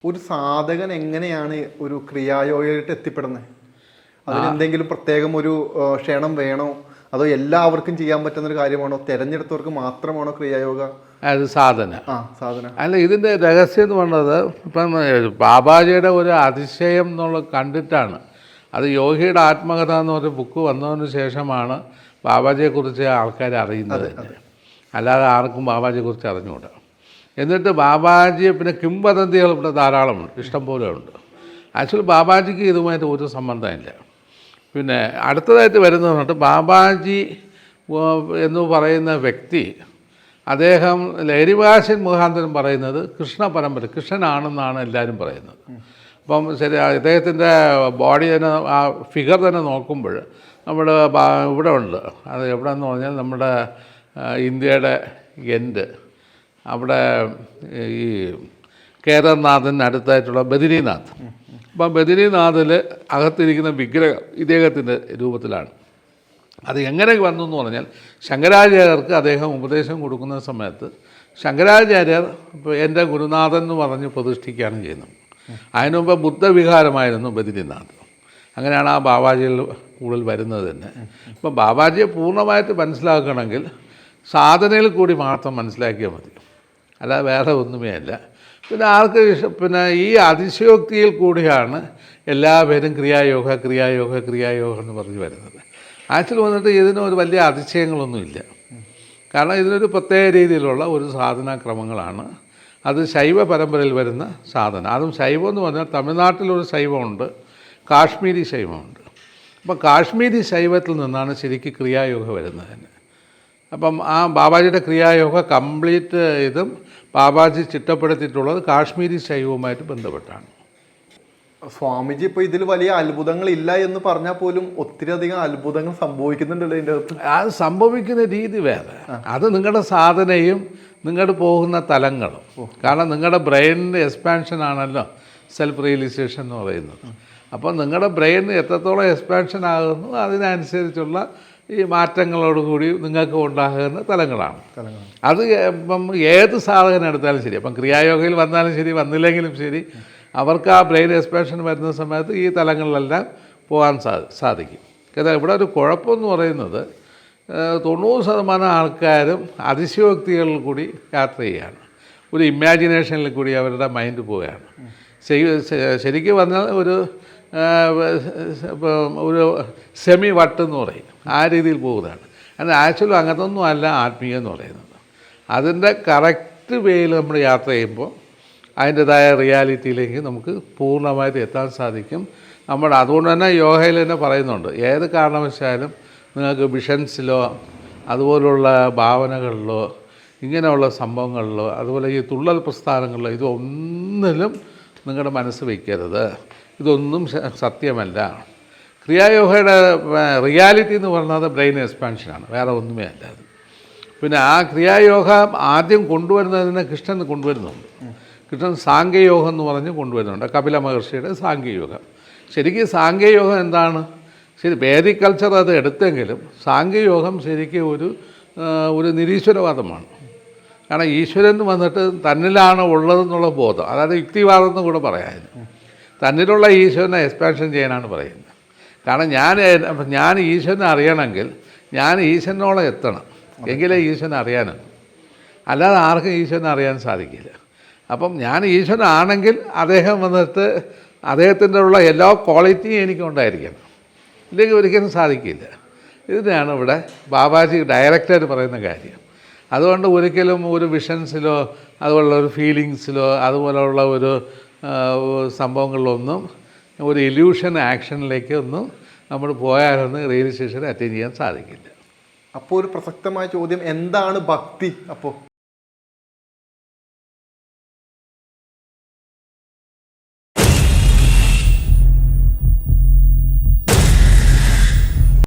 ഒരു സാധകൻ എങ്ങനെയാണ് ഒരു ക്രിയായോഗയിലേക്ക് എത്തിപ്പെടുന്നത്? അതിനെന്തെങ്കിലും പ്രത്യേകം ഒരു ക്ഷണം വേണോ, അതോ എല്ലാവർക്കും ചെയ്യാൻ പറ്റുന്നൊരു കാര്യമാണോ, തിരഞ്ഞെടുത്തവർക്ക് മാത്രമാണോ ക്രിയായോഗ? അത് സാധന സാധന അല്ല. ഇതിൻ്റെ രഹസ്യം എന്ന് പറഞ്ഞത് ഇപ്പം ബാബാജിയുടെ ഒരു അതിശയം എന്നുള്ളത് കണ്ടിട്ടാണ്. അത് യോഗിയുടെ ആത്മകഥ എന്ന് പറഞ്ഞ ബുക്ക് വന്നതിന് ശേഷമാണ് ബാബാജിയെക്കുറിച്ച് ആൾക്കാർ അറിയുന്നത് തന്നെ. അല്ലാതെ ആർക്കും ബാബാജിയെക്കുറിച്ച് അറിഞ്ഞുകൂടാ. എന്നിട്ട് ബാബാജിയെ പിന്നെ കിംവദന്തികൾ ഇവിടെ ധാരാളമുണ്ട്, ഇഷ്ടംപോലെ ഉണ്ട്. ആക്ച്വലി ബാബാജിക്ക് ഇതുമായിട്ട് ഒരു സംബന്ധമില്ല. പിന്നെ അടുത്തതായിട്ട് വരുന്നത് ബാബാജി എന്ന് പറയുന്ന വ്യക്തി, അദ്ദേഹം ലഹരിഭാഷൻ മുഖാന്തരം പറയുന്നത് കൃഷ്ണ പരമ്പര, കൃഷ്ണനാണെന്നാണ് എല്ലാവരും പറയുന്നത്. അപ്പം ശരി, അദ്ദേഹത്തിൻ്റെ ബോഡി തന്നെ, ആ ഫിഗർ തന്നെ നോക്കുമ്പോൾ നമ്മുടെ ഇവിടെ ഉണ്ട്. അത് എവിടെയെന്ന് പറഞ്ഞാൽ നമ്മുടെ ഇന്ത്യയുടെ എൻഡ് അവിടെ ഈ കേദാർനാഥിന് അടുത്തായിട്ടുള്ള ബദരീനാഥ്. അപ്പം ബദരീനാഥിൽ അകത്തിരിക്കുന്ന വിഗ്രഹം ഇദ്ദേഹത്തിൻ്റെ രൂപത്തിലാണ്. അത് എങ്ങനെ വന്നു എന്ന് പറഞ്ഞാൽ ശങ്കരാചാര്യർക്ക് അദ്ദേഹം ഉപദേശം കൊടുക്കുന്ന സമയത്ത് ശങ്കരാചാര്യർ ഇപ്പോൾ എൻ്റെ ഗുരുനാഥൻ എന്ന് പറഞ്ഞ് പ്രതിഷ്ഠിക്കുകയാണ് ചെയ്യുന്നത്. അതിനു മുമ്പ് ബുദ്ധവിഹാരമായിരുന്നു ബദരീനാഥ്. അങ്ങനെയാണ് ആ ബാബാജിയിൽ കൂടുതൽ വരുന്നത് തന്നെ. അപ്പം ബാബാജിയെ പൂർണ്ണമായിട്ട് മനസ്സിലാക്കണമെങ്കിൽ സാധനയിൽ കൂടി മാത്രം മനസ്സിലാക്കിയാൽ മതി, അല്ലാതെ വേറെ ഒന്നുമേ അല്ല. പിന്നെ ആർക്ക് പിന്നെ ഈ അതിശയോക്തിയിൽ കൂടിയാണ് എല്ലാവരും ക്രിയായോഗ ക്രിയായോഗ ക്രിയായോഗ എന്ന് പറഞ്ഞ് വരുന്നത്. ആക്ച്വലി വന്നിട്ട് ഇതിനൊരു വലിയ അതിശയങ്ങളൊന്നുമില്ല. കാരണം ഇതിനൊരു പ്രത്യേക രീതിയിലുള്ള ഒരു സാധനാക്രമങ്ങളാണ്. അത് ശൈവ പരമ്പരയിൽ വരുന്ന സാധന. അതും ശൈവം എന്ന് പറഞ്ഞാൽ തമിഴ്നാട്ടിലൊരു ശൈവമുണ്ട്, കാശ്മീരി ശൈവമുണ്ട്. അപ്പം കാശ്മീരി ശൈവത്തിൽ നിന്നാണ് ശരിക്കും ക്രിയായോഗ വരുന്നത് തന്നെ. അപ്പം ആ ബാബാജിയുടെ ക്രിയായോഗ കംപ്ലീറ്റ് ഇതും ബാബാജി ചിട്ടപ്പെടുത്തിയിട്ടുള്ളത് കാശ്മീരി ശൈവവുമായിട്ട് ബന്ധപ്പെട്ടാണ്. സ്വാമിജി ഇപ്പോൾ ഇതിൽ വലിയ അത്ഭുതങ്ങളില്ല എന്ന് പറഞ്ഞാൽ പോലും ഒത്തിരി അധികം അത്ഭുതങ്ങൾ സംഭവിക്കുന്നുണ്ടല്ലോ ഇതിൻ്റെ അകത്ത്. അത് സംഭവിക്കുന്ന രീതി വേറെ. അത് നിങ്ങളുടെ സാധനയും നിങ്ങളുടെ പോകുന്ന തലങ്ങളും. കാരണം നിങ്ങളുടെ ബ്രെയിനിൻ്റെ എക്സ്പാൻഷൻ ആണല്ലോ സെൽഫ് റിയലൈസേഷൻ എന്ന് പറയുന്നത്. അപ്പോൾ നിങ്ങളുടെ ബ്രെയിൻ എത്രത്തോളം എക്സ്പാൻഷൻ ആകുന്നു അതിനനുസരിച്ചുള്ള ഈ മാറ്റങ്ങളോടുകൂടി നിങ്ങൾക്ക് ഉണ്ടാകുന്ന തലങ്ങളാണ്. അത് ഇപ്പം ഏത് സാധനം എടുത്താലും ശരി, അപ്പം ക്രിയായോഗയിൽ വന്നാലും ശരി വന്നില്ലെങ്കിലും ശരി, അവർക്ക് ആ ബ്രെയിൻ എക്സ്പാൻഷൻ വരുന്ന സമയത്ത് ഈ തലങ്ങളിലെല്ലാം പോകാൻ സാധിക്കും. കാരണം ഇവിടെ ഒരു കുഴപ്പമെന്ന് പറയുന്നത് 90% ആൾക്കാരും അതിശയോക്തികളിൽ കൂടി യാത്ര ചെയ്യുകയാണ്. ഒരു ഇമാജിനേഷനിൽ കൂടി അവരുടെ മൈൻഡ് പോവുകയാണ്. ശരിക്കും പറഞ്ഞാൽ ഒരു സെമി വട്ടെന്ന് പറയും, ആ രീതിയിൽ പോകുന്നതാണ്. എന്നാൽ ആക്ച്വലി അങ്ങനത്തെ ഒന്നും അല്ല ആത്മീയം എന്ന് പറയുന്നത്. അതിൻ്റെ കറക്റ്റ് വേയിൽ നമ്മൾ യാത്ര ചെയ്യുമ്പോൾ അതിൻ്റെതായ റിയാലിറ്റിയിലേക്ക് നമുക്ക് പൂർണ്ണമായിട്ട് എത്താൻ സാധിക്കും. അതുകൊണ്ട് തന്നെ യോഗയിൽ തന്നെ പറയുന്നുണ്ട്, ഏത് കാരണവശാലും നിങ്ങൾക്ക് വിഷൻസിലോ അതുപോലുള്ള ഭാവനകളിലോ ഇങ്ങനെയുള്ള സംഭവങ്ങളിലോ അതുപോലെ ഈ തുള്ളൽ പ്രസ്ഥാനങ്ങളിലോ ഇതൊന്നിലും നിങ്ങളുടെ മനസ്സ് വയ്ക്കരുത്. ഇതൊന്നും സത്യമല്ല. ക്രിയായോഗയുടെ റിയാലിറ്റി എന്ന് പറയുന്നത് ബ്രെയിൻ എക്സ്പാൻഷനാണ്, വേറെ ഒന്നുമേ അല്ല അത്. പിന്നെ ആ ക്രിയായോഗ ആദ്യം കൊണ്ടുവരുന്നതിന് കൃഷ്ണൻ കൊണ്ടുവരുന്നുണ്ട്. കൃഷ്ണൻ സാംഖ്യയോഗം എന്ന് പറഞ്ഞ് കൊണ്ടുവരുന്നുണ്ട്, കപില മഹർഷിയുടെ സാംഖ്യയോഗം. ശരിക്കും സാംഖ്യയോഗം എന്താണ്? ശരി, വേദിക് കൾച്ചർ അത് എടുത്തെങ്കിലും സാംഖ്യയോഗം ശരിക്കും ഒരു നിരീശ്വരവാദമാണ്. കാരണം ഈശ്വരൻ വന്നിട്ട് തന്നിലാണ് ഉള്ളതെന്നുള്ള ബോധം, അതായത് യുക്തിവാദം എന്ന് കൂടെ പറയാം. തന്നിലുള്ള ഈശ്വരനെ എക്സ്പാൻഷൻ ചെയ്യാനാണ് പറയുന്നത്. കാരണം ഞാൻ ഈശ്വരനെ അറിയണമെങ്കിൽ ഞാൻ ഈശ്വരനോളം എത്തണം, എങ്കിലേ ഈശ്വരനെ അറിയാനുള്ളൂ. അല്ലാതെ ആർക്കും ഈശ്വരനെ അറിയാൻ സാധിക്കില്ല. അപ്പം ഞാൻ ഈശ്വരനാണെങ്കിൽ അദ്ദേഹം വന്നിട്ട് അദ്ദേഹത്തിൻ്റെ ഉള്ള എല്ലാ ക്വാളിറ്റിയും എനിക്കുണ്ടായിരിക്കണം, ഇല്ലെങ്കിൽ ഒരിക്കലും സാധിക്കില്ല. ഇതിനെയാണ് ഇവിടെ ബാബാജി ഡയറക്റ്റായിട്ട് പറയുന്ന കാര്യം. അതുകൊണ്ട് ഒരിക്കലും ഒരു വിഷൻസിലോ അതുപോലുള്ള ഒരു ഫീലിങ്സിലോ അതുപോലെയുള്ള ഒരു സംഭവങ്ങളിലൊന്നും ഒരു ഇല്യൂഷൻ ആക്ഷനിലേക്ക് ഒന്നും നമ്മൾ പോയാലൊന്നും റിയലൈസേഷൻ അറ്റൈൻ ചെയ്യാൻ സാധിക്കില്ല. അപ്പോൾ ഒരു പ്രസക്തമായ ചോദ്യം, എന്താണ് ഭക്തി? അപ്പോൾ